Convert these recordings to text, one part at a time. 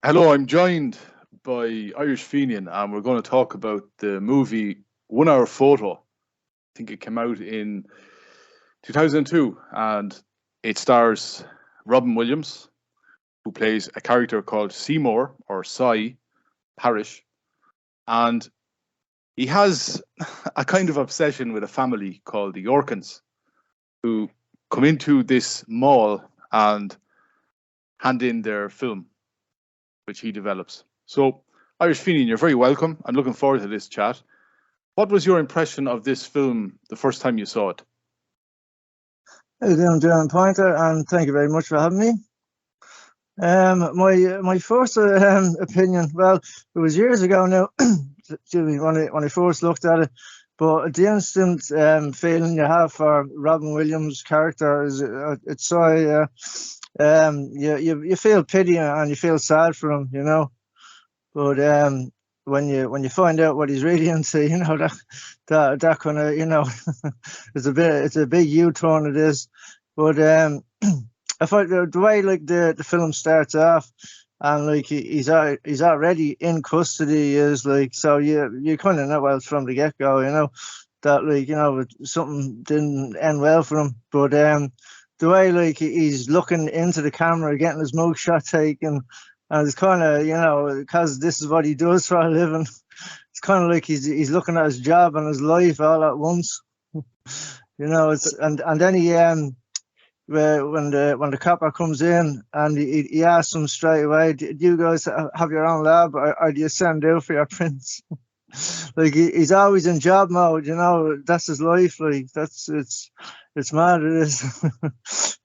Hello, I'm joined by Irish Fenian, and we're going to talk about the movie 1 Hour Photo. I think it came out in 2002, and it stars Robin Williams, who plays a character called Seymour or Cy Parish, and he has a kind of obsession with a family called the Yorkins, who come into this mall and hand in their film, which he develops. So, Irish Fenian, you're very welcome. I'm looking forward to this chat. What was your impression of this film the first time you saw it? How you doing, John Pointer, and thank you very much for having me. My first opinion, well, it was years ago now. Excuse me, when I first looked at it, but the instant feeling you have for Robin Williams' character is it's so you feel pity and you feel sad for him, you know. But when you find out what he's really into, you know, that kind of, you know, it's a big U-turn it is. But I find the way like the film starts off, and like he's already in custody is like, so you kind of know, well, from the get go, you know, that like, you know, something didn't end well for him. But the way like he's looking into the camera, getting his mugshot taken, and it's kind of, you know, because this is what he does for a living. It's kind of like he's looking at his job and his life all at once. You know, it's and then he when the copper comes in and he asks him straight away, do you guys have your own lab, or do you send out for your prints? Like he's always in job mode, you know. That's his life. Like it's mad. It is.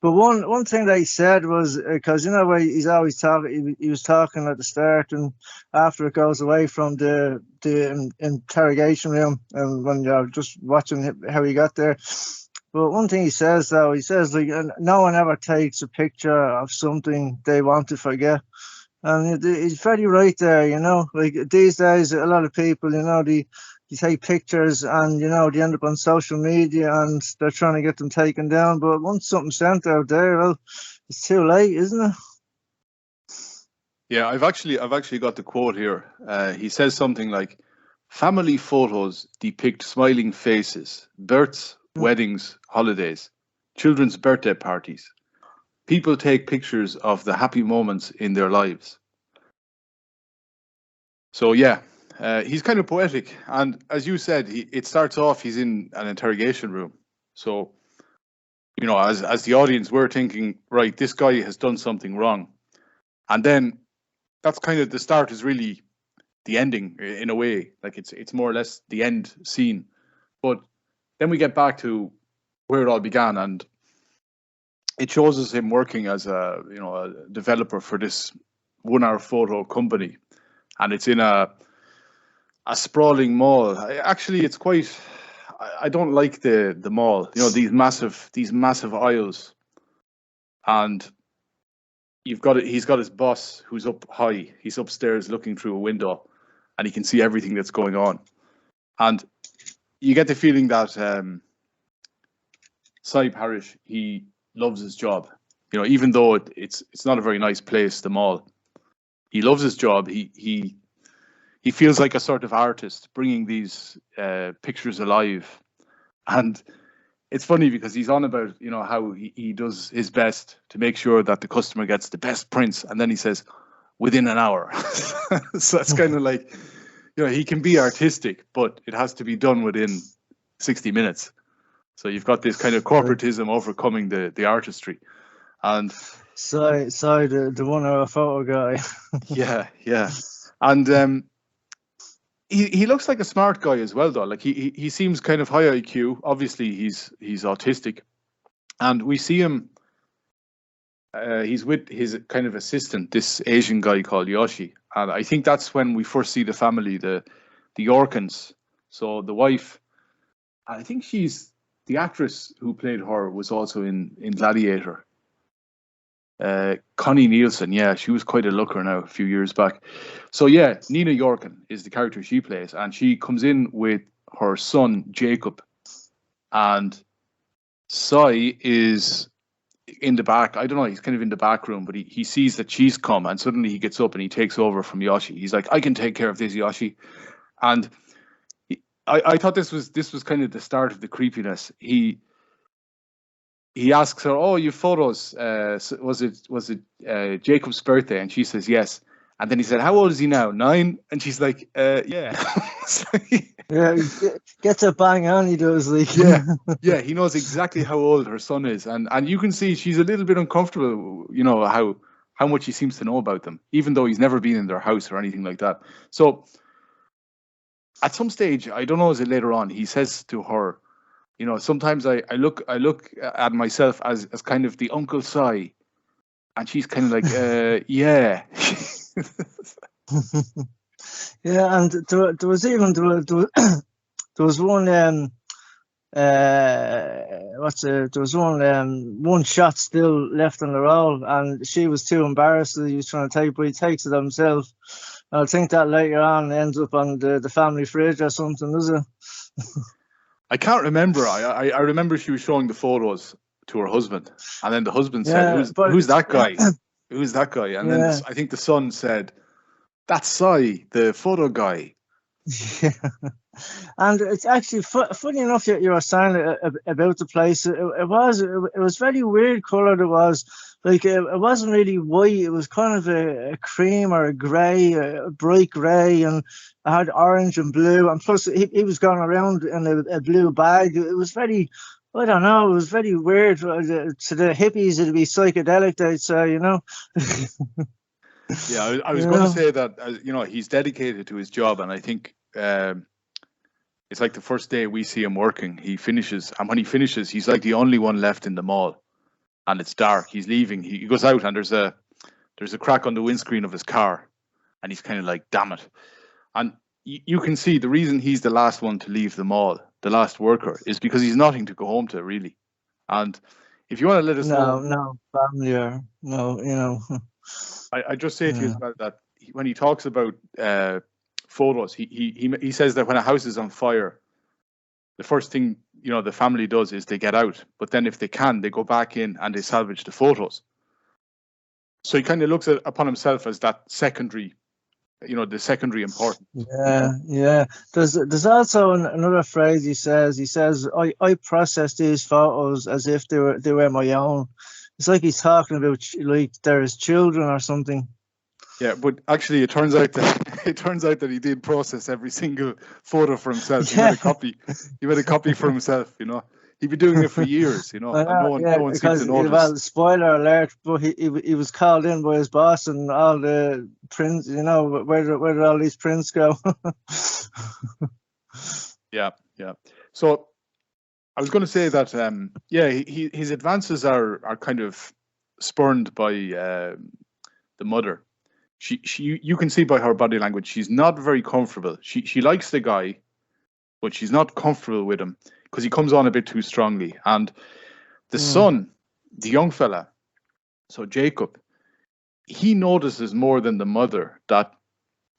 But one thing that he said was, because you know where he's always talking. He was talking at the start, and after it goes away from the interrogation room, and when you're just watching how he got there. But one thing he says, though, he says like no one ever takes a picture of something they want to forget. And he's very right there, you know. Like these days, a lot of people, you know, they take pictures and, you know, they end up on social media and they're trying to get them taken down. But once something's sent out there, well, it's too late, isn't it? Yeah, I've actually got the quote here. He says something like, "Family photos depict smiling faces, births, weddings, holidays, children's birthday parties. People take pictures of the happy moments in their lives." So yeah, he's kind of poetic, and as you said, it starts off he's in an interrogation room. So, you know, as the audience, we're thinking, right, this guy has done something wrong, and then that's kind of the start is really the ending in a way. Like it's more or less the end scene, but then we get back to where it all began, and it shows us him working as a developer for this 1 Hour Photo company, and it's in a sprawling mall. Actually, it's quite. I don't like the mall. You know, these massive aisles, and you've got it. He's got his boss who's up high. He's upstairs looking through a window, and he can see everything that's going on, and you get the feeling that Cy Parish, he loves his job. You know, even though it's not a very nice place, the mall. He loves his job. He feels like a sort of artist bringing these pictures alive. And it's funny because he's on about, you know, how he does his best to make sure that the customer gets the best prints. And then he says, within an hour. So it's kind of like, you know, he can be artistic, but it has to be done within 60 minutes. So you've got this kind of corporatism overcoming the artistry. And the 1 Hour Photo guy. yeah. And he looks like a smart guy as well, though. Like he seems kind of high IQ. Obviously, he's autistic, and we see him. He's with his kind of assistant, this Asian guy called Yoshi, and I think that's when we first see the family, the Yorkins. So the wife, I think she's the actress who played her was also in Gladiator. Connie Neilsen, yeah, she was quite a looker now a few years back. So yeah, Nina Yorkin is the character she plays, and she comes in with her son Jacob, and Cy is in the back. I don't know. He's kind of in the back room, but he sees that she's come, and suddenly he gets up and he takes over from Yoshi. He's like, I can take care of this, Yoshi. And I thought this was kind of the start of the creepiness. He asks her, "Oh, you photos? Was it Jacob's birthday?" And she says, "Yes." And then he said, "How old is he now? 9?" And she's like, "Yeah." Yeah, he gets a bang on. He does, like. Yeah. He knows exactly how old her son is, and you can see she's a little bit uncomfortable. You know how much he seems to know about them, even though he's never been in their house or anything like that. So at some stage, I don't know, is it later on, he says to her, you know, sometimes I look at myself as kind of the Uncle Si, and she's kind of like, yeah. Yeah, and there was even there was one there was one shot still left on the roll, and she was too embarrassed that he was trying to take, but he takes it himself. And I think that later on ends up on the family fridge or something, does it? I can't remember. I remember she was showing the photos to her husband, and then the husband said, "Who's that guy? Who's that guy?" And then I think the son said, "That's Si, the photo guy." Yeah, and it's actually funny enough that you were saying about the place. It was very weird coloured. It was like it wasn't really white. It was kind of a cream or a grey, a bright grey, and it had orange and blue. And plus, he was going around in a blue bag. It was very, I don't know. It was very weird. To the hippies, it'd be psychedelic, they'd say, you know. Yeah, I was going to say that, you know, he's dedicated to his job, and I think it's like the first day we see him working, he finishes, and when he finishes, he's like the only one left in the mall, and it's dark. He's leaving. He goes out, and there's a crack on the windscreen of his car, and he's kind of like, damn it. And you can see the reason he's the last one to leave the mall, the last worker, is because he's nothing to go home to, really. And if you want to let us know, no family or no, you know. I just say to you as well that when he talks about photos, he says that when a house is on fire, the first thing, you know, the family does is they get out. But then if they can, they go back in and they salvage the photos. So he kind of looks upon himself as that secondary, you know, the secondary importance. Yeah. There's also another phrase he says, I process these photos as if they were my own. It's like he's talking about like they're his children or something. Yeah, but actually, it turns out that he did process every single photo for himself. Yeah. He made a copy for himself. You know, he'd been doing it for years. You know, and no one seemed to notice. Well, spoiler alert! But he was called in by his boss, and all the prints. You know, where did all these prints go? Yeah. So I was going to say that, his advances are kind of spurned by the mother. You can see by her body language, she's not very comfortable. She likes the guy, but she's not comfortable with him because he comes on a bit too strongly. And the son, the young fella, so Jacob, he notices more than the mother that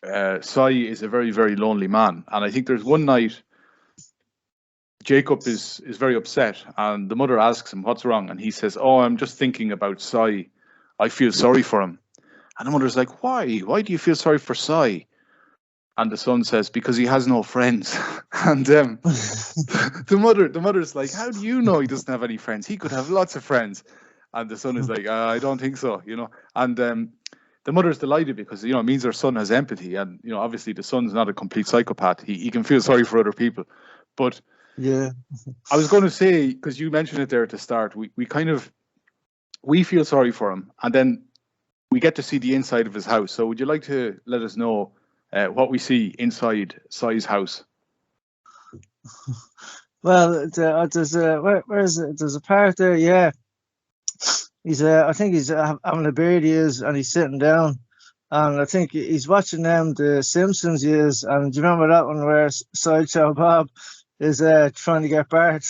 Si is a very, very lonely man. And I think there's one night Jacob is very upset, and the mother asks him what's wrong, and he says, "Oh, I'm just thinking about Si. I feel sorry for him." And the mother's like, "Why? Why do you feel sorry for Si?" And the son says, "Because he has no friends." And the mother's like, "How do you know he doesn't have any friends? He could have lots of friends." And the son is like, "I don't think so," you know. And the mother's delighted because, you know, it means her son has empathy, and, you know, obviously the son's not a complete psychopath. He can feel sorry for other people, but. Yeah, I was going to say, because you mentioned it there at the start, we feel sorry for him, and then we get to see the inside of his house. So would you like to let us know what we see inside Si's house? Well, there's where is it? There's a part there. Yeah, I think he's having a beard. He is, and he's sitting down, and I think he's watching the Simpsons. He is, and do you remember that one where Sideshow Bob is trying to get Bart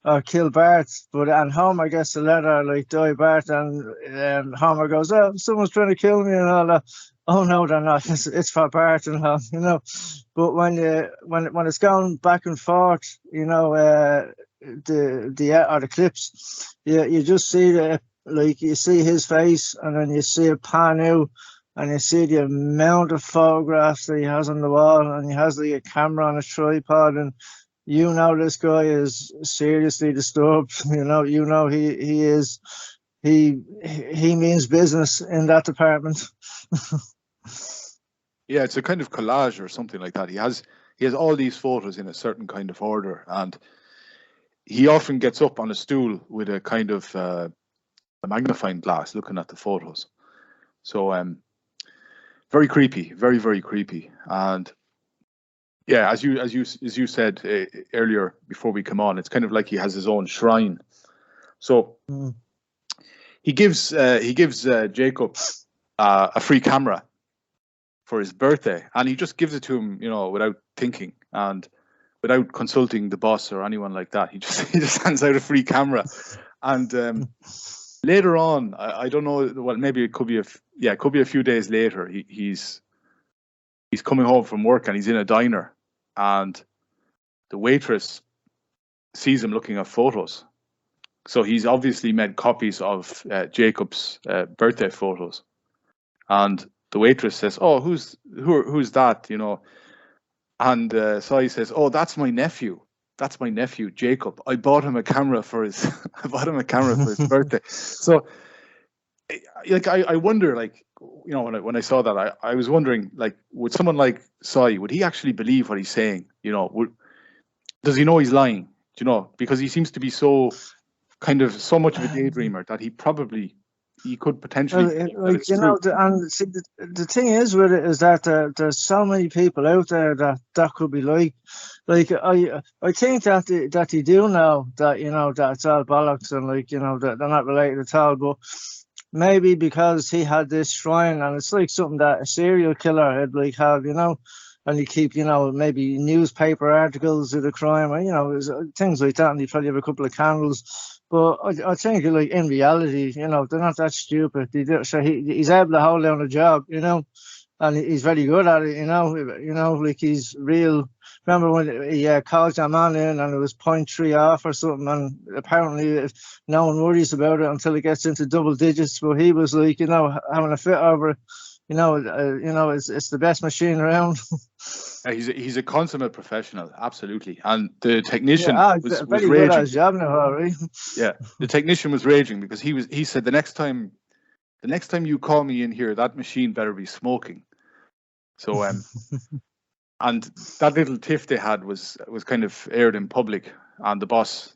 or kill Bart, and Homer gets the letter like "Die Bart," and Homer goes, "Oh, someone's trying to kill me," and all that. Oh no, they're not. It's for Bart and all, you know. But when it's going back and forth, you know, the clips, you just see you see his face, and then you see it pan out, and you see the amount of photographs that he has on the wall, and he has like a camera on a tripod, and this guy is seriously disturbed. He means business in that department. Yeah, it's a kind of collage or something like that. He has all these photos in a certain kind of order, and he often gets up on a stool with a kind of a magnifying glass looking at the photos. So very creepy, very, very creepy. And yeah, as you said earlier before we come on, it's kind of like he has his own shrine. So he gives Jacob a free camera for his birthday, and he just gives it to him, without thinking and without consulting the boss or anyone like that. He just hands out a free camera, and later on, I don't know. Well, maybe it could be a few days later. He's coming home from work, and he's in a diner, and the waitress sees him looking at photos. So he's obviously made copies of Jacob's birthday photos, and the waitress says, "Oh, who's that?" And so he says, "Oh, that's my nephew. That's my nephew, Jacob. I bought him a camera for his birthday." So, I wonder, when I saw that, I was wondering, would someone like Sai, would he actually believe what he's saying? Does he know he's lying? Because he seems to be so much of a daydreamer that he could potentially. And see, the thing is with it is that there's so many people out there that could be like I think that they do know that that it's all bollocks, and that they're not related at all, but maybe because he had this shrine, and it's like something that a serial killer would have, and you keep, maybe newspaper articles of the crime, or, things like that, and you probably have a couple of candles. But I think, in reality, they're not that stupid. So he's able to hold down a job, and he's very good at it, he's real. Remember when he called that man in and it was 0.3 off or something, and apparently no one worries about it until it gets into double digits. But he was having a fit over it. It's the best machine around. He's a consummate professional, absolutely. And the technician was very raging. Good at his job now, right? Yeah, the technician was raging because he said the next time you call me in here, that machine better be smoking. So and that little tiff they had was kind of aired in public, and the boss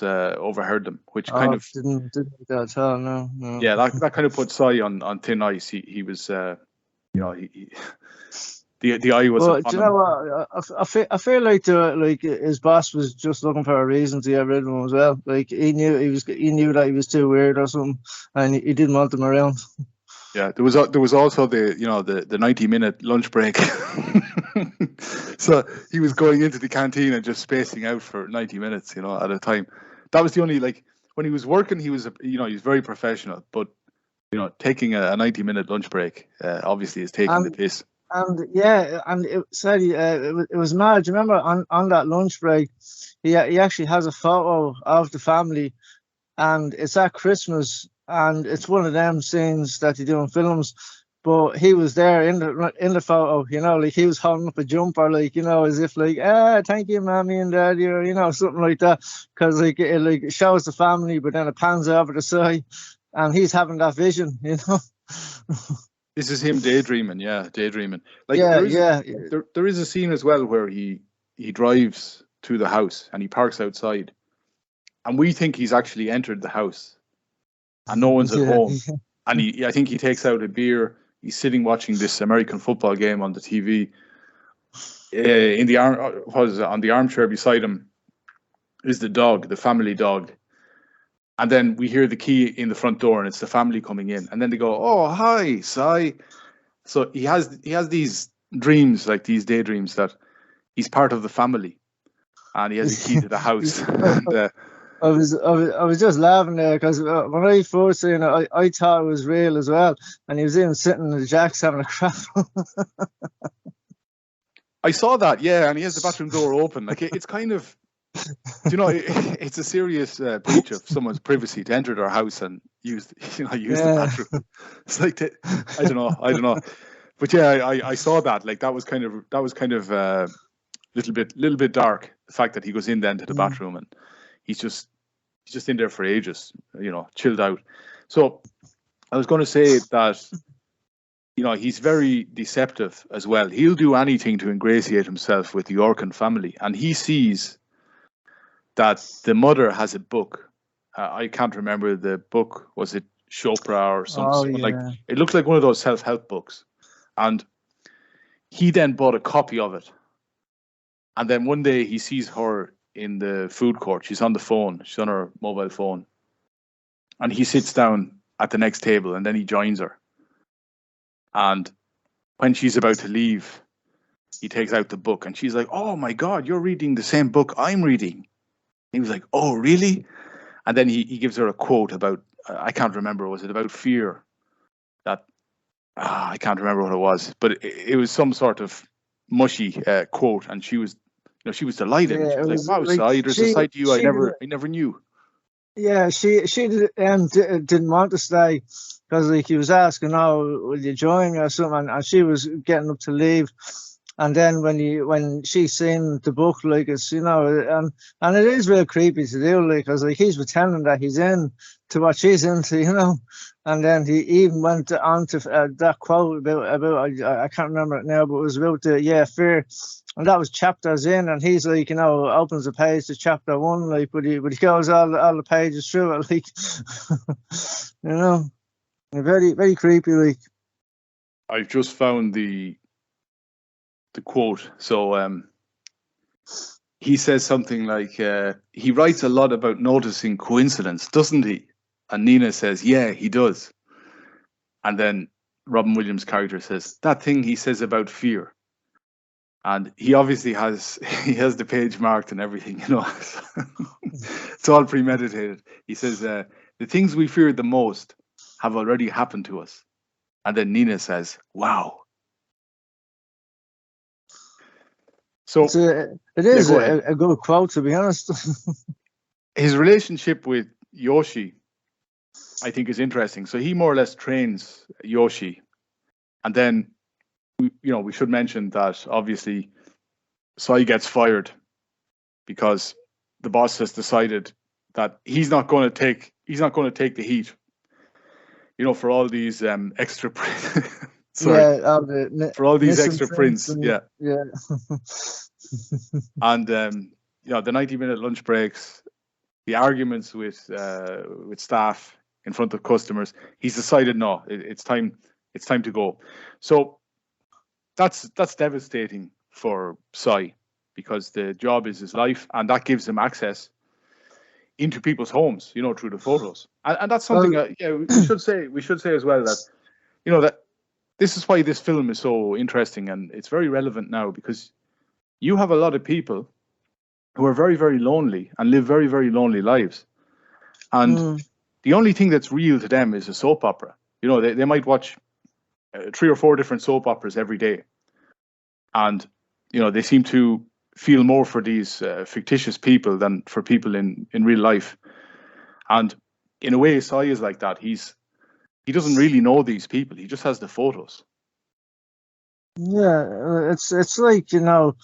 overheard them, which kind of didn't that at all. No. Yeah, that kind of put Sai on thin ice. He was the eye was. But do you know what? I feel like his boss was just looking for a reason to get rid of him as well. Like he knew that he was too weird or something, and he didn't want him around. Yeah, there was also the 90-minute lunch break. So he was going into the canteen and just spacing out for 90 minutes, at a time. That was the only, when he was working, he was he's very professional, but taking a 90-minute lunch break obviously is taking the piss. And it was mad. Do you remember on that lunch break, he actually has a photo of the family, and it's at Christmas, and it's one of them scenes that they do in films. But he was there in the photo, he was holding up a jumper, as if thank you, mommy and daddy, or something like that, because it shows the family, but then it pans over the side, and he's having that vision, This is him daydreaming, daydreaming. There is a scene as well where he drives to the house and he parks outside, and we think he's actually entered the house, and no one's at home, and I think he takes out a beer. He's sitting watching this American football game on the TV. On the armchair beside him is the dog, the family dog. And then we hear the key in the front door, and it's the family coming in. And then they go, "Oh, hi, Sai." So he has these dreams, like these daydreams, that he's part of the family, and he has a key to the house. And, I was just laughing there because when I first seen it, I thought it was real as well, and he was even sitting in the jacks having a crap. I saw that, yeah, and he has the bathroom door open. It's kind of you know, it's a serious breach of someone's privacy to enter their house and use the bathroom. It's like I don't know. But yeah, I saw that. Like that was kind of little bit dark. The fact that he goes in then to the bathroom and he's just in there for ages, chilled out. So I was going to say that, he's very deceptive as well. He'll do anything to ingratiate himself with the Orkan family, and he sees that the mother has a book. I can't remember the book. Was it Chopra or something? Like it looked like one of those self-help books, and he then bought a copy of it. And then one day he sees her in the food court. She's on the phone. She's on her mobile phone, and he sits down at the next table, and then he joins her. And when she's about to leave, he takes out the book, and she's like, "Oh my God, you're reading the same book I'm reading." He was like, "Oh, really?" And then he gives her a quote about, I can't remember, was it about fear? That I can't remember what it was, but it was some sort of mushy quote, and she was, she was delighted. Yeah, she was like, "Wow, Sai, there's a side to you I never knew." Yeah, she didn't want to stay because like he was asking, "Oh, will you join me or something?" And she was getting up to leave. And then when she's seen the book, like it's and it is real creepy to do, like, because like he's pretending that he's in to what she's into, and then he even went on to that quote about I can't remember it now, but it was about the fear, and that was chapters in, and he's like opens the page to chapter 1, like, but he goes all the pages through it, like, very very creepy, like. I've just found the quote. So he says something like, he writes a lot about noticing coincidence, doesn't he? And Nina says, yeah, he does. And then Robin Williams' character says, that thing he says about fear. And he obviously has the page marked and everything, It's all premeditated. He says, the things we fear the most have already happened to us. And then Nina says, wow. So it is a good quote, to be honest. His relationship with Yoshi, I think, is interesting. So he more or less trains Yoshi, and then we should mention that obviously Sai gets fired because the boss has decided that he's not going to take the heat, for all these extra. Sorry. For all these extra prints, yeah. And the 90-minute lunch breaks, the arguments with staff in front of customers, he's decided no, it's time to go. So that's devastating for Sai, because the job is his life, and that gives him access into people's homes, through the photos, and that's something. We should say as well that that. This is why this film is so interesting, and it's very relevant now, because you have a lot of people who are very, very lonely and live very, very lonely lives. And the only thing that's real to them is a soap opera. They might watch 3 or 4 different soap operas every day. And, they seem to feel more for these fictitious people than for people in real life. And in a way, Sai is like that. He doesn't really know these people. He just has the photos. Yeah, it's like bloody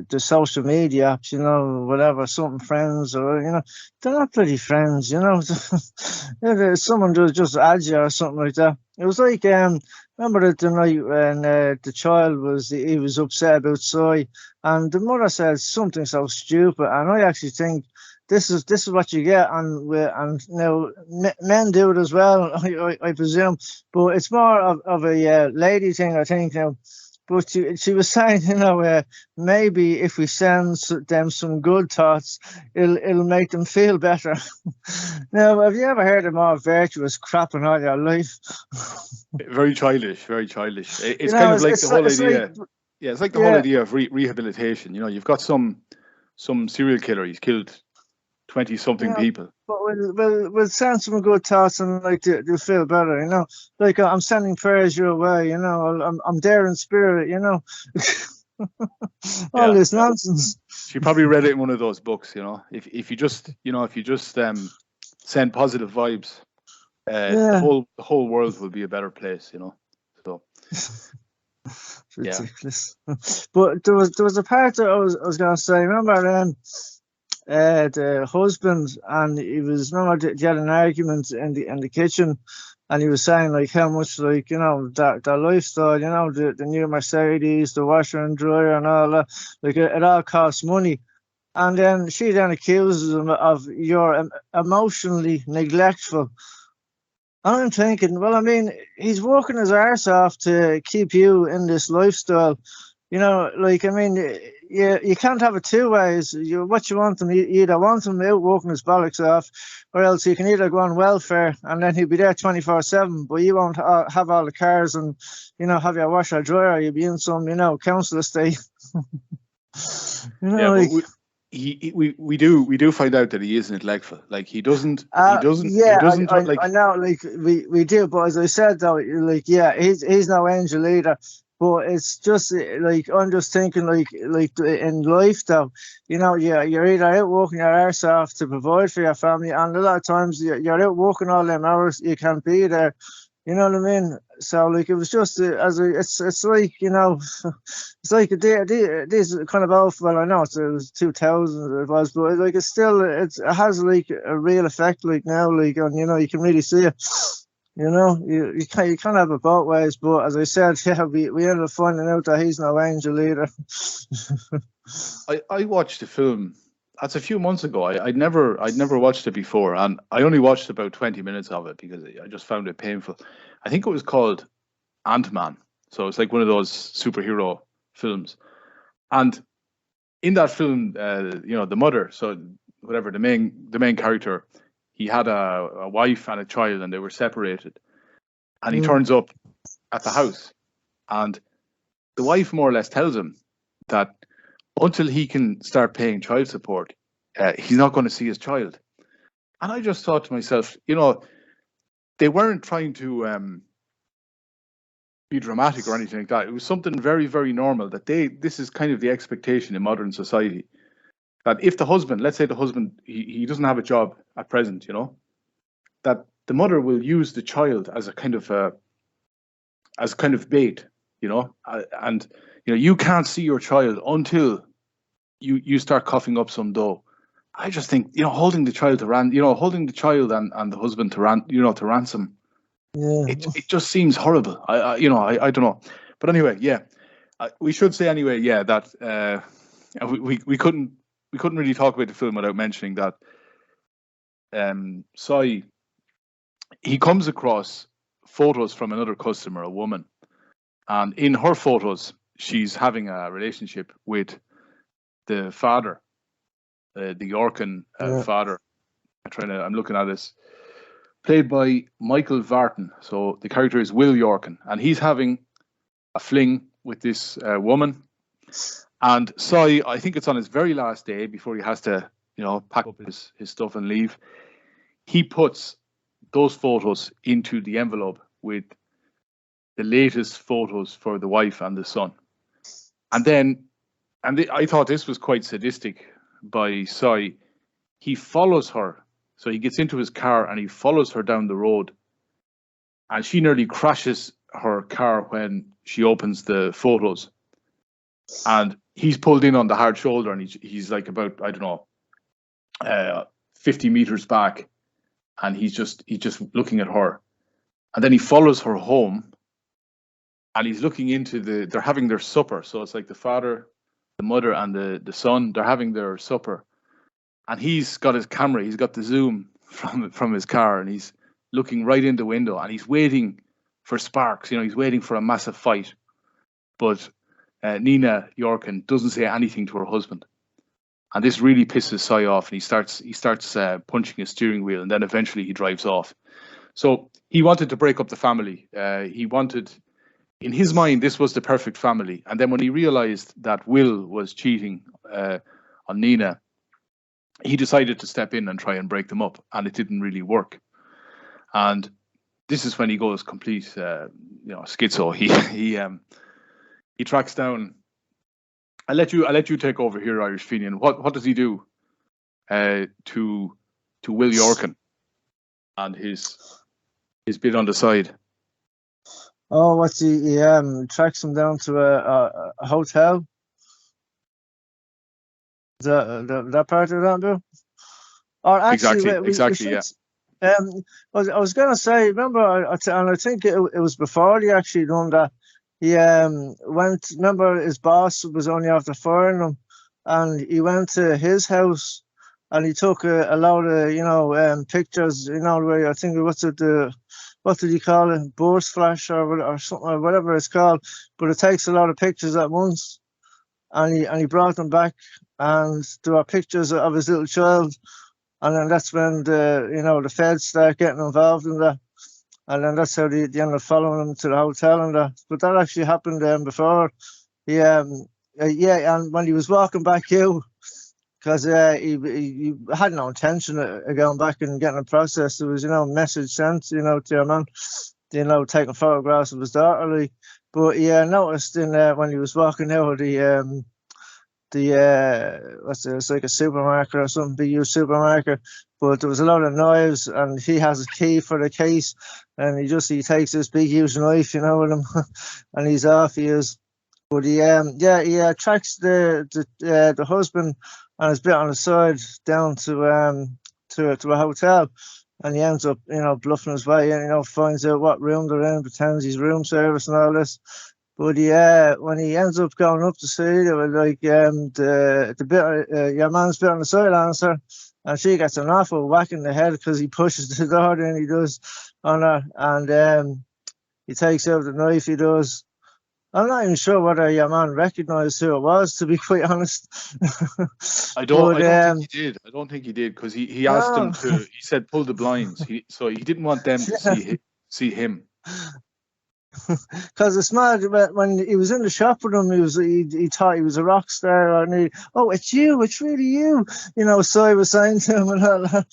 the social media apps, whatever, something friends, or they're not bloody friends, someone just add you or something like that. It was like remember the night when the child was upset about Sai, and the mother said something so stupid, and I actually think this is what you get, and now men do it as well, I presume, but it's more of a lady thing, I think now. But she was saying, maybe if we send them some good thoughts, it'll make them feel better. Now, have you ever heard of more virtuous crap in all your life? Very childish, very childish. It's kind of like the whole idea. It's like the whole idea of rehabilitation. You've got some serial killer. He's killed 20-something people. But we'll send some good thoughts and they'll feel better, Like I'm sending prayers your way, I'm there in spirit, All this nonsense. She probably read it in one of those books, If you just send positive vibes, the whole world will be a better place, So ridiculous. But there was a part that I was going to say. Remember the husband, and he was, remember they had an argument in the kitchen, and he was saying like how much, like, that lifestyle, the new Mercedes, the washer and dryer and all that, like it all costs money. And then she then accuses him of you're emotionally neglectful. And I'm thinking, well, I mean, he's working his arse off to keep you in this lifestyle. Like, I mean, you can't have it two ways. What you want him, you either want him out working his bollocks off, or else you can either go on welfare and then he'll be there 24/7, but you won't have all the cars and, have your washer dryer. You'll be in some, council estate. Like, but we do find out that he is neglectful. Like he doesn't. I know. Like we do, but as I said though, like he's no angel either. But it's just like I'm just thinking like in life though, you're either out working your arse off to provide for your family, and a lot of times you're out working all them hours you can't be there. You know what I mean? So like it was just it's like it's like this kind of old. Well, I know it was 2000 it was, but like it has like a real effect like now, like on you can really see it. You can't have it both ways. But as I said, we ended up finding out that he's no angel either. I watched the film. That's a few months ago. I'd never watched it before, and I only watched about 20 minutes of it because I just found it painful. I think it was called Ant-Man, so it's like one of those superhero films. And in that film, the mother, so whatever the main character, he had a wife and a child, and they were separated. And he turns up at the house, and the wife more or less tells him that until he can start paying child support, he's not going to see his child. And I just thought to myself, they weren't trying to be dramatic or anything like that. It was something very, very normal that this is kind of the expectation in modern society. That if the husband, let's say the husband, he doesn't have a job at present, that the mother will use the child as a kind of bait, and you can't see your child until you start coughing up some dough. I just think, holding the child holding the child and the husband to ransom. Yeah. It just seems horrible. I don't know. But anyway, we should say anyway, that we couldn't really talk about the film without mentioning that Sai, he comes across photos from another customer, a woman, and in her photos, she's having a relationship with the father, the Yorkin father. I'm looking at this, played by Michael Vartan. So the character is Will Yorkin, and he's having a fling with this woman. And Sai, I think it's on his very last day before he has to, pack up his stuff and leave. He puts those photos into the envelope with the latest photos for the wife and the son. And then, I thought this was quite sadistic by Sai. He follows her. So he gets into his car and he follows her down the road. And she nearly crashes her car when she opens the photos. And he's pulled in on the hard shoulder, and he's like about, 50 meters back. And he's just looking at her. And then he follows her home. And he's looking into they're having their supper. So it's like the father, the mother, and the son, they're having their supper. And he's got his camera, he's got the zoom from his car, and he's looking right in the window, and he's waiting for sparks. He's waiting for a massive fight. But Nina Yorkin doesn't say anything to her husband. And this really pisses Sai off, and he starts punching his steering wheel, and then eventually he drives off. So he wanted to break up the family. He wanted, in his mind, this was the perfect family. And then when he realized that Will was cheating on Nina, he decided to step in and try and break them up, and it didn't really work. And this is when he goes complete, schizo. He tracks down I'll let you take over here, Irish Fenian. What does he do to Will Yorkin and his bit on the side? Oh, what's he tracks him down to a hotel. That part of that, Bill? Or actually, exactly, yeah. I was gonna say, remember, and I think it was before he actually done that. He went. Remember, his boss was only after firing him, and he went to his house, and he took a lot of pictures. Where I think what did he call it? Burst flash or something, or whatever it's called. But it takes a lot of pictures at once, and he brought them back, and there are pictures of his little child. And then that's when the feds start getting involved in that. And then that's how they end up following him to the hotel and that. But that actually happened before. And when he was walking back out, because he had no intention of going back and getting a process. There was, a message sent, to your man, taking photographs of his daughter. Like. But noticed when he was walking out, it's like a supermarket or something, big huge supermarket, but there was a lot of knives, and he has a key for the case, and he takes this big huge knife, with him, and he's off. He is, but he tracks the husband and his bit on the side down to a hotel, and he ends up bluffing his way in, finds out what room they're in, pretends he's room service and all this. But when he ends up going up to see it, was like the bit your man's bit on the silencer, and she gets an awful whack in the head because he pushes the door in. He does on her, and he takes out the knife. He does. I'm not even sure whether your man recognised who it was, to be quite honest. I don't think he did. I don't think he did, because he asked him to. He said pull the blinds. So he didn't want them to see him. Because it's mad, when he was in the shop with him, he thought he was a rock star, and it's you, it's really you, so I was saying to him and all that,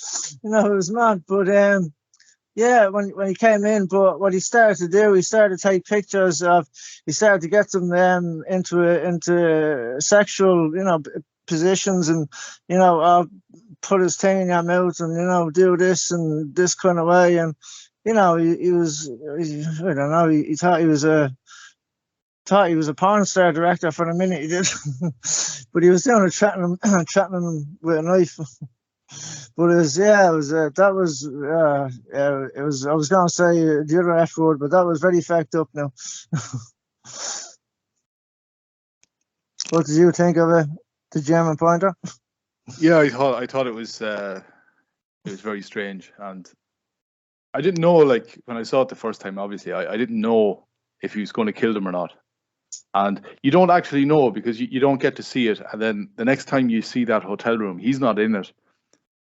it was mad. But when he came in, but what he started to do, he started to take pictures of, he started to get them into sexual, positions, and put his thing in your mouth, and do this and this kind of way, and he was, I don't know, he thought he was a porn star director for a minute, he did. But he was doing it, threatening him with a knife. But I was going to say the other F word, but that was very fucked up now. What did you think of it, the German pointer? Yeah, I thought it was very strange, and I didn't know, like, when I saw it the first time, obviously, I didn't know if he was going to kill them or not. And you don't actually know, because you don't get to see it. And then the next time you see that hotel room, he's not in it.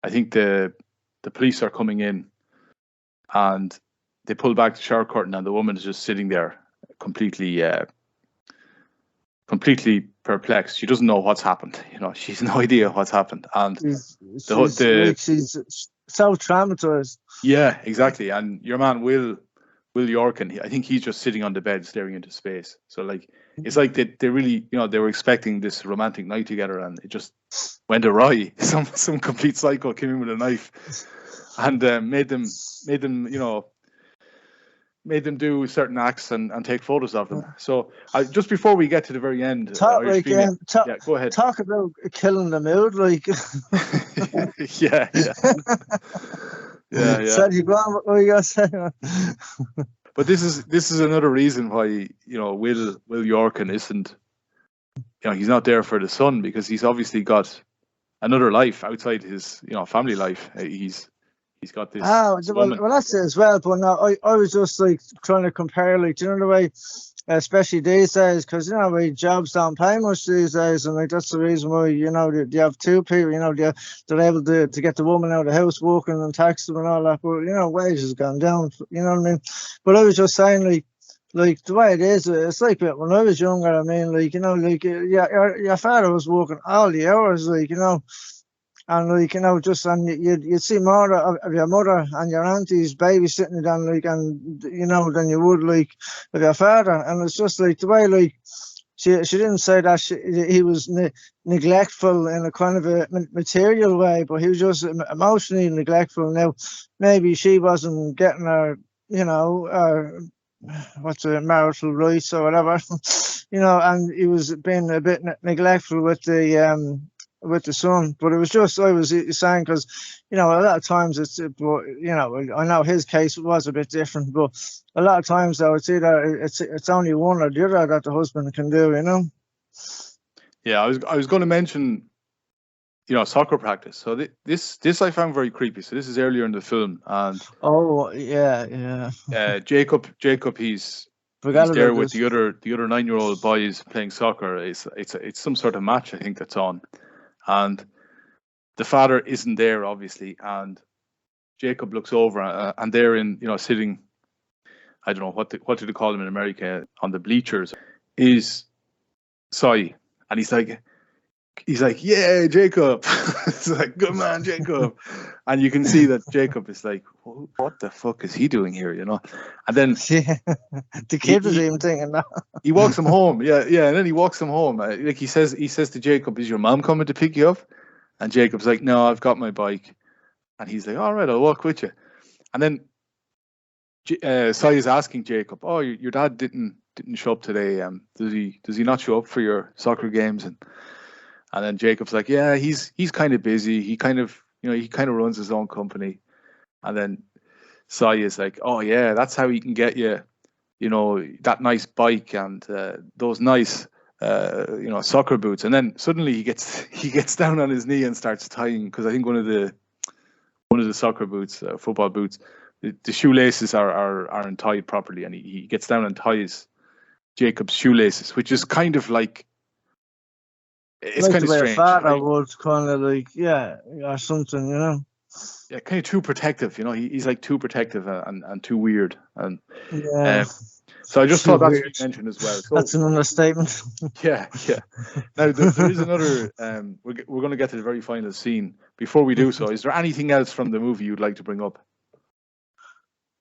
I think the police are coming in, and they pull back the shower curtain, and the woman is just sitting there completely perplexed. She doesn't know what's happened. She's no idea what's happened. And she's so traumatized. Yeah, exactly. And your man Will Yorkin, I think he's just sitting on the bed staring into space. So like, it's like they really, they were expecting this romantic night together, and it just went awry. Some complete psycho came in with a knife and made them do certain acts and take photos of them. So just before we get to the very end, go ahead. Talk about killing the mood, like. Yeah. Said what were you gonna say? But this is another reason why Will Yorkin isn't, he's not there for the son, because he's obviously got another life outside his family life. He's got this. Well, that's it as well. But no, I was just like trying to compare, like, the way, especially these days, because jobs don't pay much these days, and like that's the reason why you have two people, they're able to get the woman out of the house, working and tax them and all that. But wages have gone down. You know what I mean? But I was just saying, like the way it is, it's like when I was younger. I mean, like your father was working all the hours, like and like and you'd see more of your mother and your aunties babysitting them, like, and than you would like of your father. And it's just like the way, like, she didn't say that he was neglectful in a kind of a material way, but he was just emotionally neglectful. Now, maybe she wasn't getting her, what's a marital rights or whatever, and he was being a bit neglectful with the son. But it was just, I was saying, because, a lot of times I know his case was a bit different, but a lot of times though, it's either it's only one or the other that the husband can do, Yeah, I was going to mention, soccer practice. So this I found very creepy. So this is earlier in the film, and Jacob, he's there with the other 9-year-old boys playing soccer. It's some sort of match, I think, that's on, and the father isn't there, obviously, and Jacob looks over, and they're sitting, I don't know what do they call him in America, on the bleachers, is Sai, and he's like, yeah, Jacob. It's like, good man, Jacob. And you can see that Jacob is like, what the fuck is he doing here, And then the kid is even thinking that. He walks him home, yeah, and then he walks him home. Like he says to Jacob, is your mom coming to pick you up? And Jacob's like, no, I've got my bike. And he's like, all right, I'll walk with you. And then Sai is asking Jacob, oh, your dad didn't show up today. Does he not show up for your soccer games? And then Jacob's like, yeah, he's kind of busy. He kind of runs his own company. And then Sai is like, oh yeah, that's how he can get you, that nice bike and those nice soccer boots. And then suddenly he gets down on his knee and starts tying, because I think one of the soccer boots, football boots, the shoelaces are untied properly, and he gets down and ties Jacob's shoelaces, which is kind of like, it's kind of strange. Father would kind of like, or something, Yeah, kind of too protective, he's like too protective and too weird, and so I just thought that's what you mentioned as well. So, that's an understatement. Yeah. Now there is another. We're going to get to the very final scene. Before we do so, is there anything else from the movie you'd like to bring up?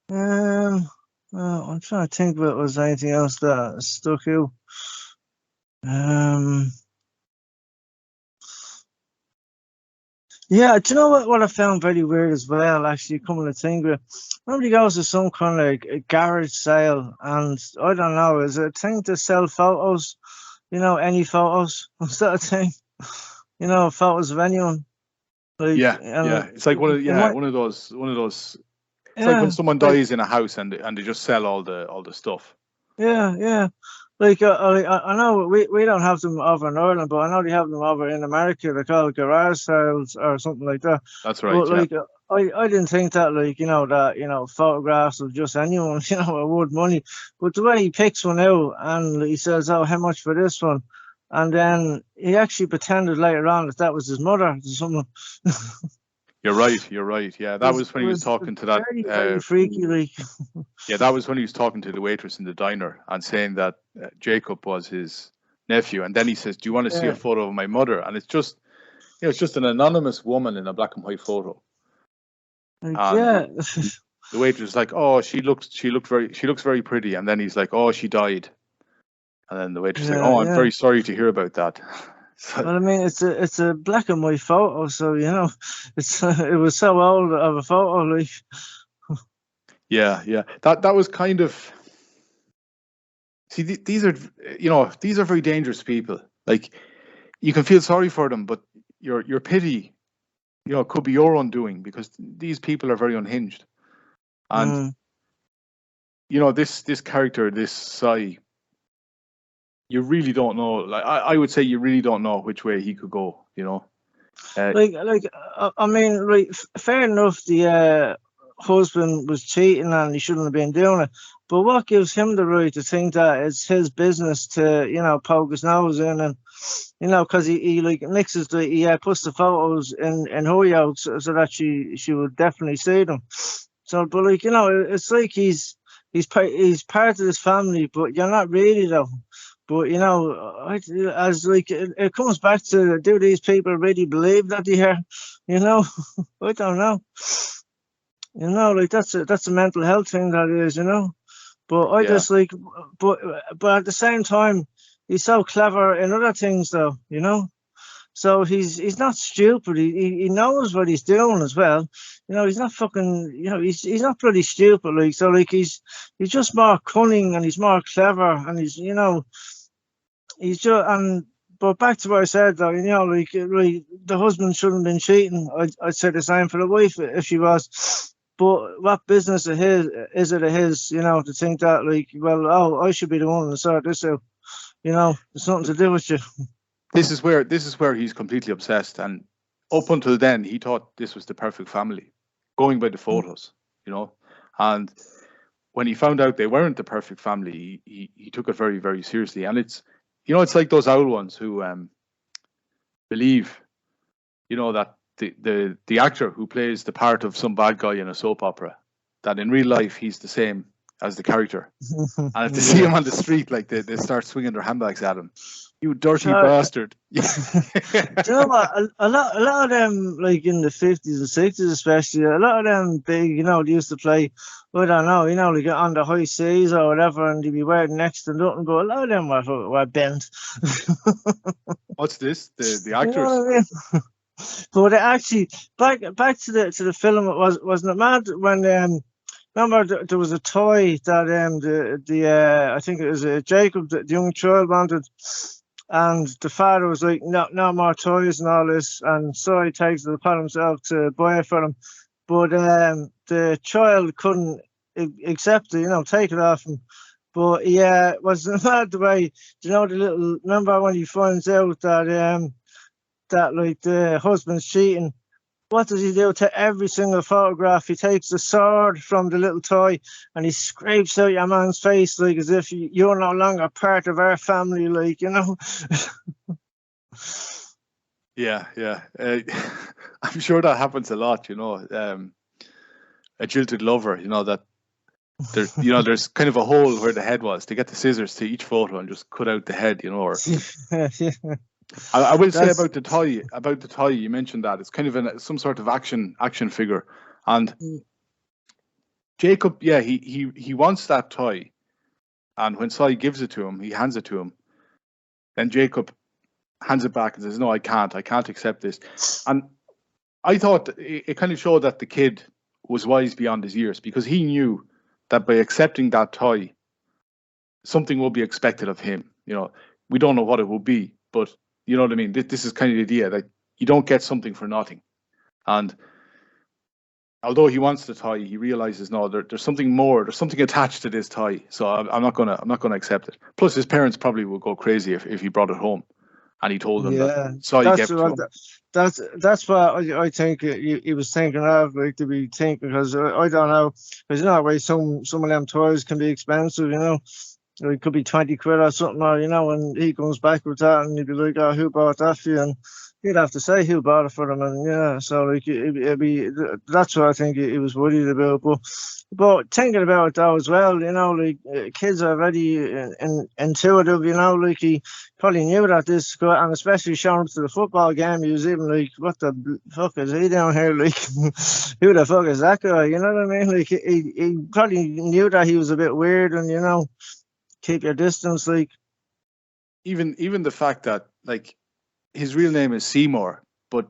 Well, I'm trying to think if it was anything else that stuck out. Yeah, do you know what I found very weird as well, actually, coming to think of it? Remember, he goes to some kind of a garage sale, and I don't know, is it a thing to sell photos? Any photos? Is that a thing? Photos of anyone? Like, yeah. It's like one of those. It's like when someone dies in a house and they just sell all the stuff. Yeah. Like I know we don't have them over in Ireland, but I know they have them over in America. They're called garage sales or something like that. That's right. But I didn't think that photographs of just anyone are worth money. But the way he picks one out and he says, "Oh, how much for this one?" And then he actually pretended later on that was his mother to someone. You're right. Yeah, that was when he was talking to that. Very freaky, like. Yeah, that was when he was talking to the waitress in the diner and saying that Jacob was his nephew, and then he says, "Do you want to see a photo of my mother?" And it's just, it's just an anonymous woman in a black and white photo. The waitress is like, "Oh, she looks very pretty," and then he's like, "Oh, she died," and then the waitress is like, "Oh, I'm very sorry to hear about that." Well, I mean, it's a black and white photo, so it was so old of a photo, like. Yeah. That was kind of. See, these are very dangerous people. Like, you can feel sorry for them, but your pity, could be your undoing, because these people are very unhinged, and this character, this Sai. You really don't know. Like, I would say you really don't know which way he could go. I mean, like, fair enough. The husband was cheating and he shouldn't have been doing it. But what gives him the right to think that it's his business to poke his nose in, and because he like mixes he puts the photos in her yacht so that she would definitely see them. So, but it's like he's part of this family, but you're not really though. But it comes back to, do these people really believe that they are? I don't know. Like that's a mental health thing, that is. But I just but at the same time, he's so clever in other things, though, you know. So he's not stupid. He knows what he's doing as well. You know, he's not fucking. You know, he's not bloody stupid. Like, so, like, he's just more cunning and he's more clever and he's, you know, he's just and. But back to what I said, though, you know, like the husband shouldn't have been cheating. I'd say the same for the wife if she was. But what business of his is it of his, you know, to think that, like, well, oh, I should be the one to sort this out. You know, it's nothing to do with you. This is where he's completely obsessed, and up until then he thought this was the perfect family, going by the photos, you know. And when he found out they weren't the perfect family, he took it very, very seriously. And it's, you know, it's like those old ones who believe, you know, that the actor who plays the part of some bad guy in a soap opera, that in real life he's the same as the character. And if they see him on the street, like they start swinging their handbags at him. You dirty bastard. Do you know what? A lot of them, like in the 50s and 60s especially, a lot of them big, you know, they used to play, I don't know, you know, like on the high seas or whatever, and they'd be wearing next to nothing, but a lot of them were bent. What's this? The actors? You know what I mean? But actually, back to the film, wasn't it mad when remember there was a toy that I think it was Jacob, the young child, wanted. And the father was like, no more toys and all this. And so he takes it upon himself to buy it for him. But the child couldn't accept it, you know, take it off him. But yeah, was mad the way, you know, remember when he finds out that like the husband's cheating, what does he do to every single photograph? He takes the sword from the little toy and he scrapes out your man's face, like as if you're no longer part of our family, like, you know. Yeah. I'm sure that happens a lot, you know. A jilted lover, you know, that there's, you know, there's kind of a hole where the head was. They get the scissors to each photo and just cut out the head, you know. Or Yeah. I will say about the toy. You mentioned that it's kind of some sort of action figure, and Jacob, yeah, he wants that toy, and when Sai gives it to him, he hands it to him. Then Jacob hands it back and says, "No, I can't accept this." And I thought it kind of showed that the kid was wise beyond his years, because he knew that by accepting that toy, something will be expected of him. You know, we don't know what it will be, but you know what I mean? This is kind of the idea that you don't get something for nothing. And although he wants the toy, he realizes, no, there's something more. There's something attached to this toy. So I'm not gonna accept it. Plus, his parents probably would go crazy if he brought it home, and he told them that. So he gave it to him. That's what I think he was thinking of, like, to be thinking, because I don't know, because you know, way some of them toys can be expensive, you know. It could be 20 quid or something, or, you know, and he comes back with that and he'd be like, oh, who bought that for you? And he'd have to say who bought it for him. And yeah, so like it'd be that's what I think he was worried about. But thinking about it though as well, you know, like kids are already intuitive, you know, like he probably knew that this guy, and especially showing up to the football game, he was even like, what the fuck is he down here? Like, who the fuck is that guy? You know what I mean? Like he probably knew that he was a bit weird, and, you know, keep your distance, like. Even the fact that, like, his real name is Seymour, but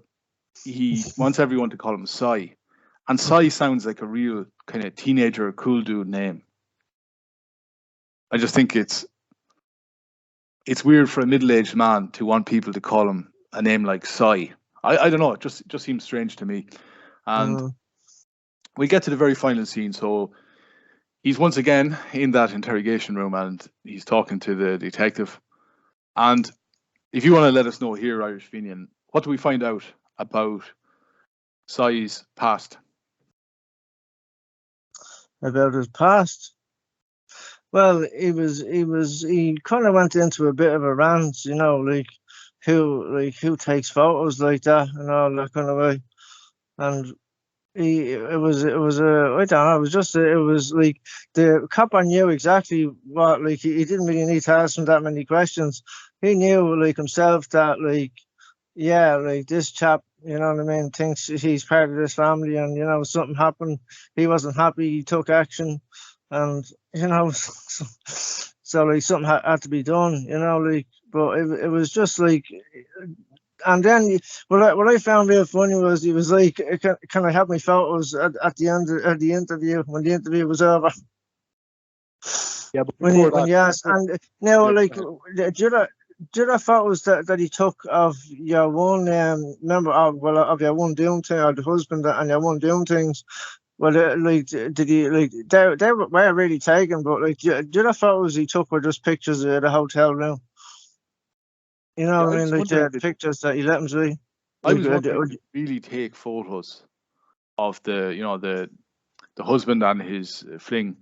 he wants everyone to call him Sai, and Sai sounds like a real kind of teenager, cool dude name. I just think it's weird for a middle-aged man to want people to call him a name like Sai. I don't know. It just seems strange to me. And we get to the very final scene, so he's once again in that interrogation room and he's talking to the detective. And if you want to let us know here, Irish Fenian, what do we find out about Sai's past? About his past? Well, he kind of went into a bit of a rant, you know, like who takes photos like that and all that kind of way. And it was I don't know, it was like the copper knew exactly what, like he didn't really need to ask him that many questions. He knew, like, himself, that, like, yeah, like, this chap, you know what I mean, thinks he's part of this family, and, you know, something happened, he wasn't happy, he took action, and, you know, So like something had to be done, you know, like. But it was just like, and then what I found real funny was he was like, "Can I have my photos at the end of the interview when the interview was over?" Yeah, but before When that, you asked, and now yeah, like, do you photos that he took of your one member of your one doing thing, or the husband and your one doing things? Well, like, did he like they were really taken, but like, do you photos he took were just pictures of the hotel room? You know yeah, what I I mean? was Like wondering, the pictures that he let him see. I Like, was wondering, did he really take photos of the, the husband and his fling,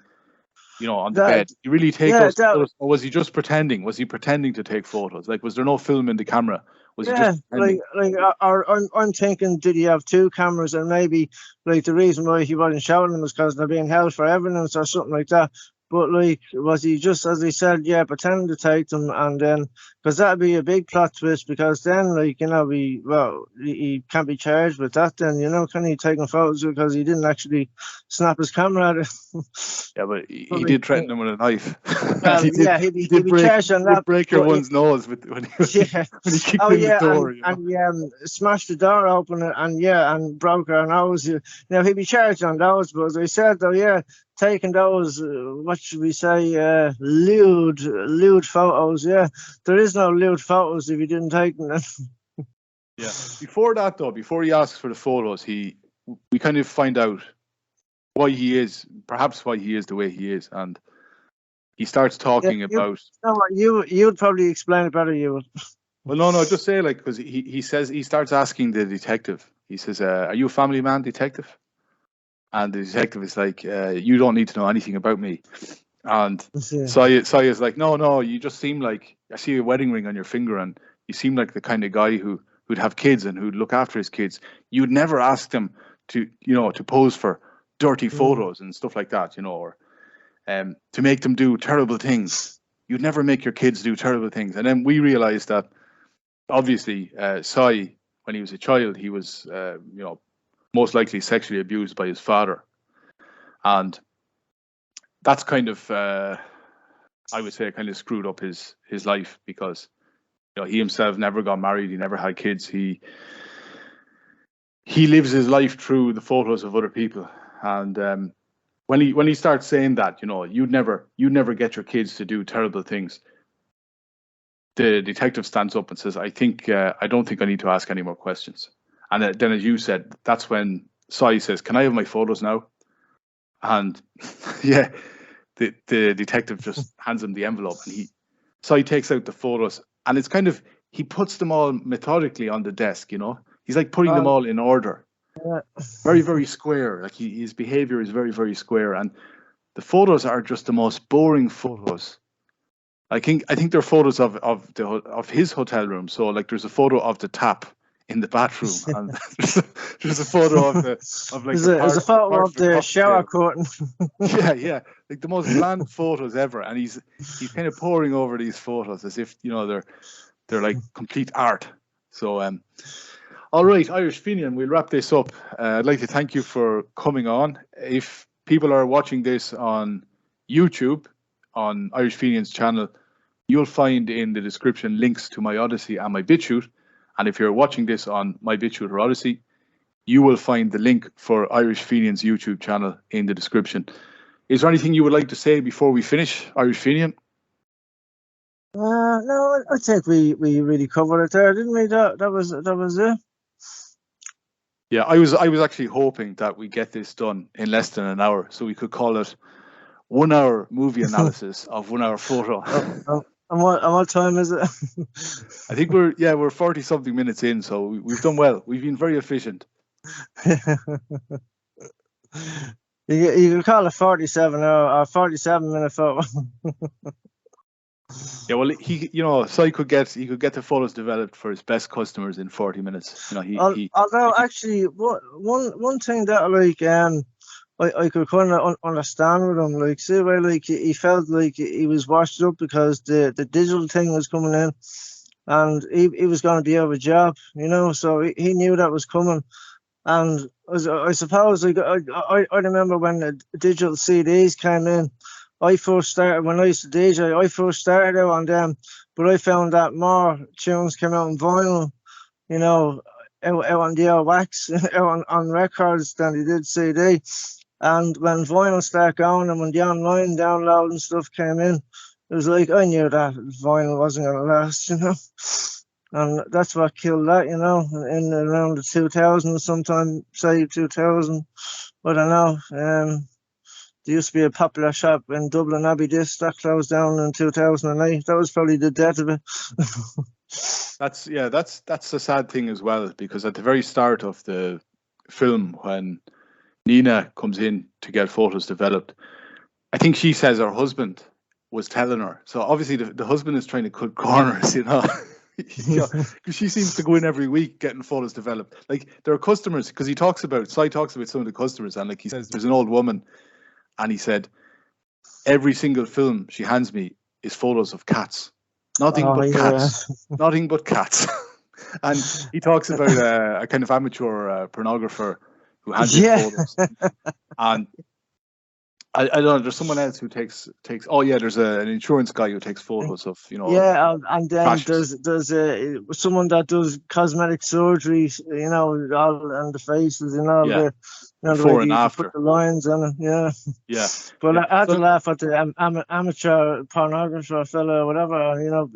on the that, bed? Did he really take yeah, those photos, or was he just pretending? Was he pretending to take photos? Like, was there no film in the camera? Was he just yeah, pretending? I'm thinking, did he have two cameras, and maybe like the reason why he wasn't showing them was because they're being held for evidence or something like that. But like, was he just, as he said, yeah, pretending to take them, and then because that'd be a big plot twist, because then like, he can't be charged with that. Then can he taking photos because he didn't actually snap his camera at it? Yeah, but he But, did threaten them with a knife. And well, he did yeah, he he'd did be break charged on he did that. break your But one's nose when he yeah. when he kicked Oh in the yeah, door. and smashed the door open, and broke her nose. Now he'd be charged on those, but as I said though, yeah, taking those, what should we say, lewd photos. Yeah, there is no lewd photos if you didn't take them. Yeah. Before that though, before he asks for the photos, we kind of find out perhaps why he is the way he is, and he starts Yeah, talking about. you'd probably explain it better. You would. Well, no, just say, like, because he says, he starts asking the detective. He says, "Are you a family man, detective?" And the detective is like, "You don't need to know anything about me." And Yeah. Saya's like, "No, you just seem like, I see a wedding ring on your finger, and you seem like the kind of guy who'd have kids and who'd look after his kids. You'd never ask them to pose for dirty photos and stuff like that, or to make them do terrible things. You'd never make your kids do terrible things." And then we realize that obviously Sai, when he was a child, he was most likely sexually abused by his father, and that's kind of I would say kind of screwed up his life, because he himself never got married, he never had kids, he lives his life through the photos of other people. And when he starts saying that, you'd never get your kids to do terrible things, the detective stands up and says, I don't think I need to ask any more questions. And then, as you said, that's when Sai says, "Can I have my photos now?" And yeah, the detective just hands him the envelope, and Sai takes out the photos, and it's kind of, he puts them all methodically on the desk. He's like putting them all in order, Yeah. very, very square. Like his behavior is very, very square, and the photos are just the most boring photos. I think they're photos of his hotel room. So like, there's a photo of the tap in the bathroom, and there's a photo of There's a photo of the shower curtain. yeah, like the most bland photos ever, and he's kind of poring over these photos as if they're like complete art. So all right, Irish Fenian, we'll wrap this up. I'd like to thank you for coming on. If people are watching this on YouTube, on Irish Fenian's channel, you'll find in the description links to my Odyssey and my BitChute. And if you're watching this on my BitChute or Odyssey, you will find the link for Irish Fenian's YouTube channel in the description. Is there anything you would like to say before we finish, Irish Fenian? No, I think we really covered it there, didn't we? That was it. Yeah, I was actually hoping that we get this done in less than an hour, so we could call it 1 hour movie analysis of 1 hour photo. And what time is it? I think we're 40 something minutes in, so we've done well. We've been very efficient. You could call it 47 or 47 minute photo. Yeah, well, so he could get the photos developed for his best customers in 40 minutes. Although actually, one thing that I could kind of understand with him, like, see where like he felt like he was washed up because the digital thing was coming in, and he was going to be out of a job, so he knew that was coming. And I suppose, like, I remember when the digital CDs came in, I first started when I used to DJ. I first started out on them, but I found that more tunes came out on vinyl, you know, out on the old wax, out on records than they did CD. And when vinyl started going and when the online download and stuff came in, it was like I knew that vinyl wasn't going to last, you know. And that's what killed that, you know, in around the 2000s, sometime, say 2000. I don't know. There used to be a popular shop in Dublin, Abbey Disc, that closed down in 2008. That was probably the death of it. That's the sad thing as well, because at the very start of the film, when Nina comes in to get photos developed, I think she says her husband was telling her. So obviously the husband is trying to cut corners, you know. Because she seems to go in every week getting photos developed. Like, there are customers, because Cy talks about some of the customers, and like he says, there's an old woman, and he said every single film she hands me is photos of cats, nothing but cats. And he talks about a kind of amateur pornographer who hands in photos, and I don't know. There's someone else who takes. Oh yeah, there's an insurance guy who takes photos of, you know. Yeah, and then crashes. there's someone that does cosmetic surgery, you know, all and the faces and all the, you know, before the and after. put the lines on it. Yeah. Yeah. But I had to laugh at the amateur pornographer fella or whatever, you know,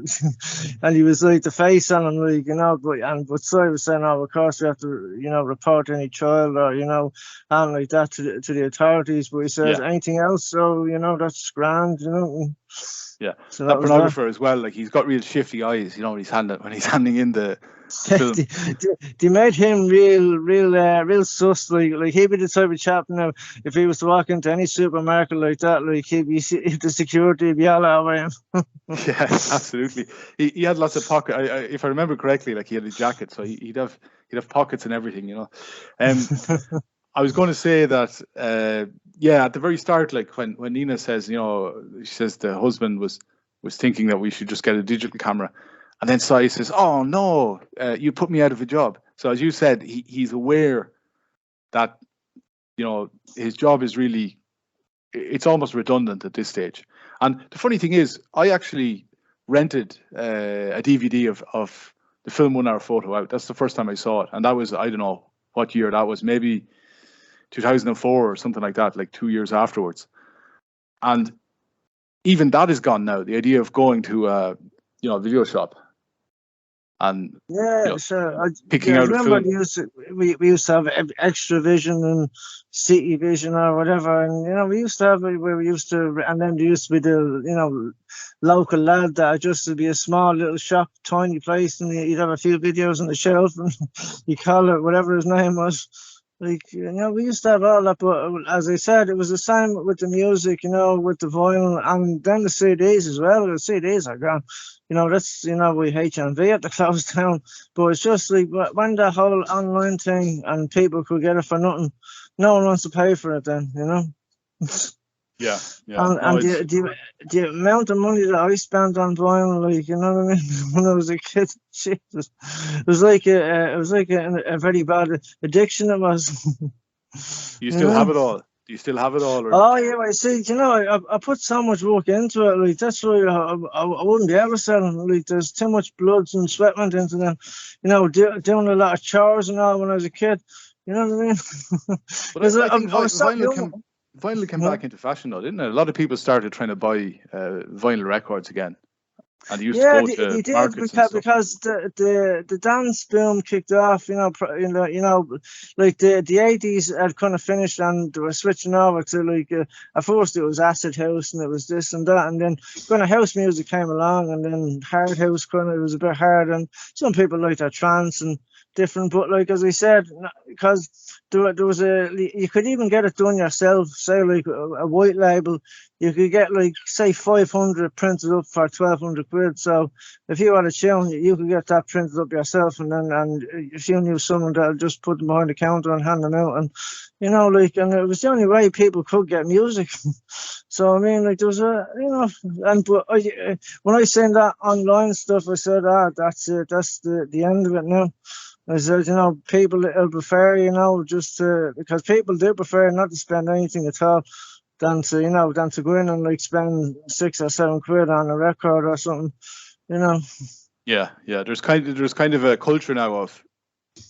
and he was like the face on him, like, you know, but Cy was saying, oh, of course we have to, you know, report any child or, you know, and like that to the authorities. But he says anything else, so, you know, that's grand, you know. Yeah, so that pornographer as well, like, he's got real shifty eyes, you know, when he's handing in the film. They made him real sus. Like he'd be the type of chap now. If he was to walk into any supermarket like that, like the security would be all over him. Yeah, absolutely. He had lots of pockets. If I remember correctly, like, he had a jacket, so he'd have pockets and everything, you know. I was going to say that, at the very start, like when Nina says, you know, she says the husband was thinking that we should just get a digital camera. And then Cy says, oh, no, you put me out of a job. So as you said, he's aware that, you know, his job is really, it's almost redundant at this stage. And the funny thing is, I actually rented a DVD of the film 1 Hour Photo Out. That's the first time I saw it. And that was, I don't know what year that was, maybe 2004 or something like that, like 2 years afterwards. And even that is gone now. The idea of going to a video shop and sure. picking out a film. We used to have extra vision and city vision or whatever, and you know we used to have where we used to, and then there used to be the, you know, local lad that just to be a small little shop, tiny place, and you'd have a few videos on the shelf, and you call it whatever his name was. Like, you know, we used to have all that, but as I said, it was the same with the music, you know, with the vinyl, and then the CDs as well. The CDs are gone. You know, that's, you know, we HMV at the close down. But it's just like when the whole online thing and people could get it for nothing, no one wants to pay for it then, you know? Yeah. And the amount of money that I spent on vinyl, like, you know what I mean, when I was a kid, Jesus, it was like a very bad addiction. It was. You still have it all? Do you still have it all? Or? Oh yeah, I see. You know, I put so much work into it. Like, that's why I wouldn't be able to sell them. Like, there's too much blood and sweat went into them. You know, doing a lot of chores and all when I was a kid. You know what I mean? But I think vinyl came back into fashion, though, didn't it? A lot of people started trying to buy vinyl records again, and they used to go to markets because the dance boom kicked off. You know, like the 80s had kind of finished, and they were switching over to, like, at first it was acid house and it was this and that, and then kind of house music came along, and then hard house kind of, it was a bit hard, and some people liked that trance and different, but like as I said, because there was you could even get it done yourself, say like a white label, you could get like say 500 printed up for 1,200 quid. So if you had a tune, you could get that printed up yourself, and if you knew someone that'll just put them behind the counter and hand them out, and you know, like, and it was the only way people could get music. So I mean, like, there was but when I seen that online stuff, I said, that's it, that's the end of it now. I said, you know, people will prefer, you know, just because people do prefer not to spend anything at all than to go in and like spend 6 or 7 quid on a record or something, you know. Yeah. There's kind of a culture now of,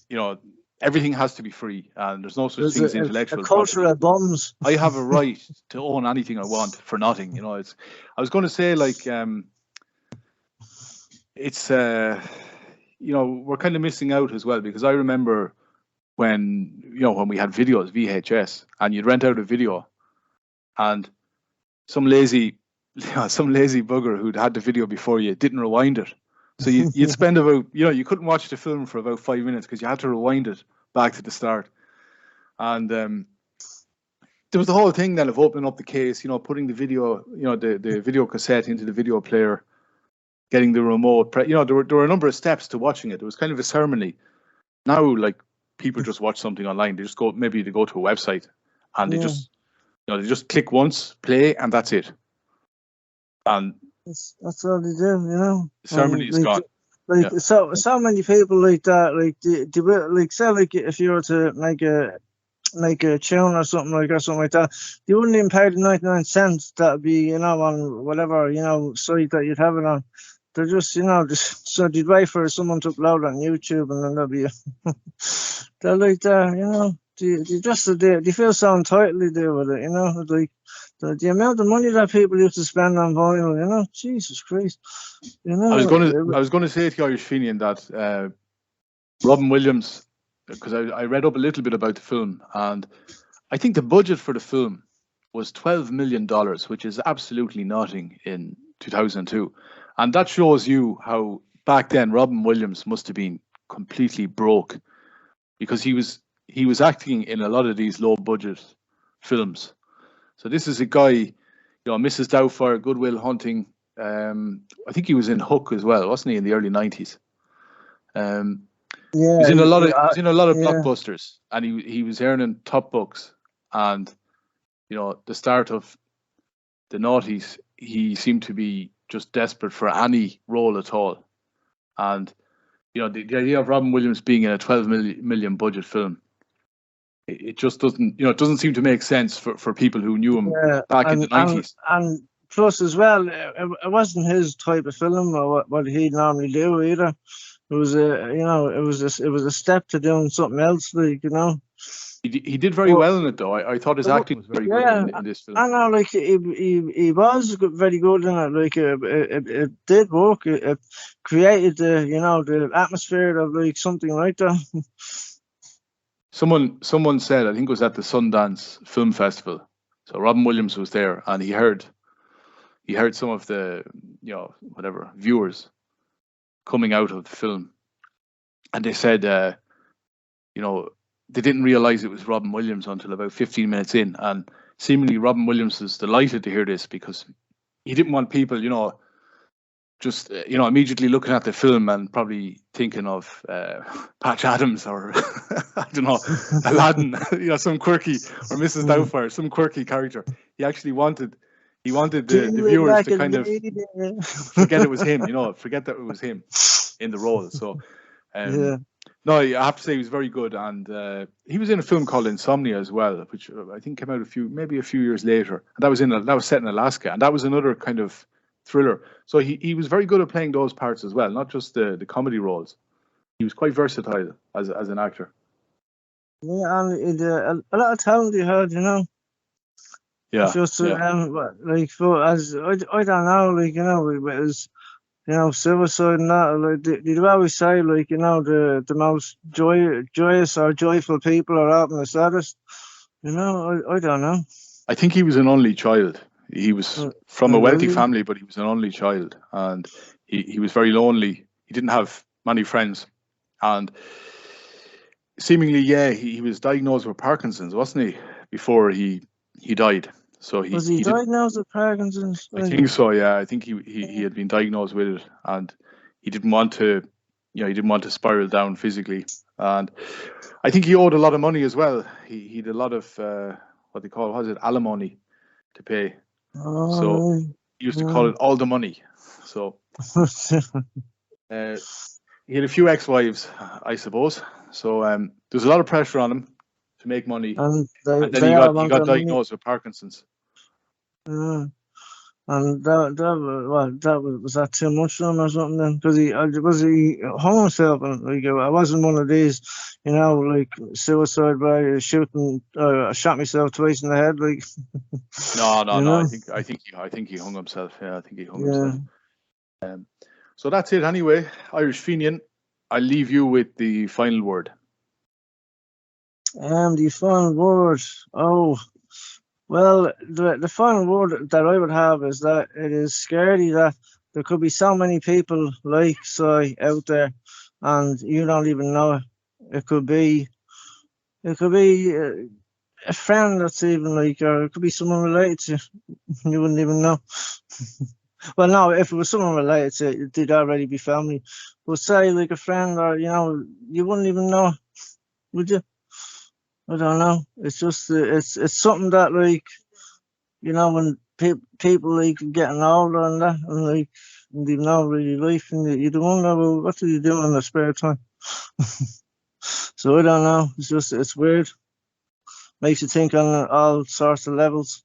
you know, everything has to be free, and there's no such thing as intellectual a culture of bums. I have a right to own anything I want for nothing. You know, I was going to say, like, it's you know, we're kind of missing out as well, because I remember when we had videos, VHS, and you'd rent out a video, and some lazy bugger who'd had the video before you didn't rewind it. So you'd spend about, you couldn't watch the film for about 5 minutes because you had to rewind it back to the start. And there was the whole thing then of opening up the case, putting the video, the video cassette into the video player, getting the remote. There were a number of steps to watching it. It was kind of a ceremony. Now, like, people just watch something online. They just go to a website, and they just click once, play, and that's it. And that's all they do, The ceremony is gone. Like, so many people like that, like say, like, if you were to make a tune or something like that, you wouldn't even pay the 99 cents that'd be, on whatever, site that you'd have it on. They're just, so you'd wait for someone to upload on YouTube, and then they'll be, they're like that, they feel so entitled they do with it, like the amount of money that people used to spend on vinyl, Jesus Christ, I was gonna say to Irish Fenian that Robin Williams, because I read up a little bit about the film, and I think the budget for the film was $12 million, which is absolutely nothing in 2002. And that shows you how back then Robin Williams must have been completely broke, because he was acting in a lot of these low budget films. So this is a guy, Mrs. Doubtfire, Good Will Hunting. I think he was in Hook as well, wasn't he, in the early 90s? yeah, he was in a lot of blockbusters, and he was earning top bucks. And the start of the noughties, he seemed to be just desperate for any role at all. And the idea of Robin Williams being in a 12 million budget film, it just doesn't seem to make sense for people who knew him back in the 90s. And plus as well, it wasn't his type of film or what he'd normally do either. It was it was a step to doing something else, like, He did very well in it, though. I thought his acting was very good in this film. I know, like, he was very good in it. Like, it did work. It created the atmosphere of, like, something like that. Someone said, I think it was at the Sundance Film Festival. So Robin Williams was there, and he heard some of the viewers coming out of the film, and they said they didn't realize it was Robin Williams until about 15 minutes in, and seemingly Robin Williams was delighted to hear this, because he didn't want people just immediately looking at the film and probably thinking of Patch Adams or I don't know, Aladdin, some quirky, or Mrs. Doubtfire, some quirky character. He actually wanted the viewers to kind of forget it was him, forget that it was him in the role. So no, I have to say he was very good, and he was in a film called Insomnia as well, which I think came out a few years later. And that was set in Alaska, and that was another kind of thriller. So he was very good at playing those parts as well, not just the comedy roles. He was quite versatile as an actor. Yeah, and a lot of talent he had, Yeah. It's just like, for as I don't know, like, it was, suicide and that. Like, they always say, like, the most joyous or joyful people are often the saddest. I don't know. I think he was an only child. He was from a wealthy family, but he was an only child, and he was very lonely. He didn't have many friends, and seemingly, he was diagnosed with Parkinson's, wasn't he, before he died? So was he diagnosed with Parkinson's? I think so. Yeah, I think he had been diagnosed with it, and he didn't want to, spiral down physically, and I think he owed a lot of money as well. He had a lot of what they call, alimony to pay. Oh, so he used to call it all the money. So he had a few ex-wives, I suppose. So there's a lot of pressure on him to make money, and then he got diagnosed with Parkinson's. Yeah. And was that too much for him or something then? Because he hung himself, and like I wasn't one of these, like suicide by shooting, shot myself twice in the head, like. No. I think he hung himself. Yeah, I think he hung Yeah. himself. So that's it anyway. Irish Fenian, I'll leave you with the final word. The final word. Oh, well, the final word that I would have is that it is scary that there could be so many people like Si out there, and you don't even know it. It could be a friend that's even like, or it could be someone related to you. You wouldn't even know. Well, no, if it was someone related to you, they'd already be family. But say like a friend, or you wouldn't even know, would you? I don't know. It's just it's something that, like, when people like getting older and that, and like they've no really life, and you don't wonder, well, what do you do in their spare time? So I don't know. It's weird. Makes you think on all sorts of levels.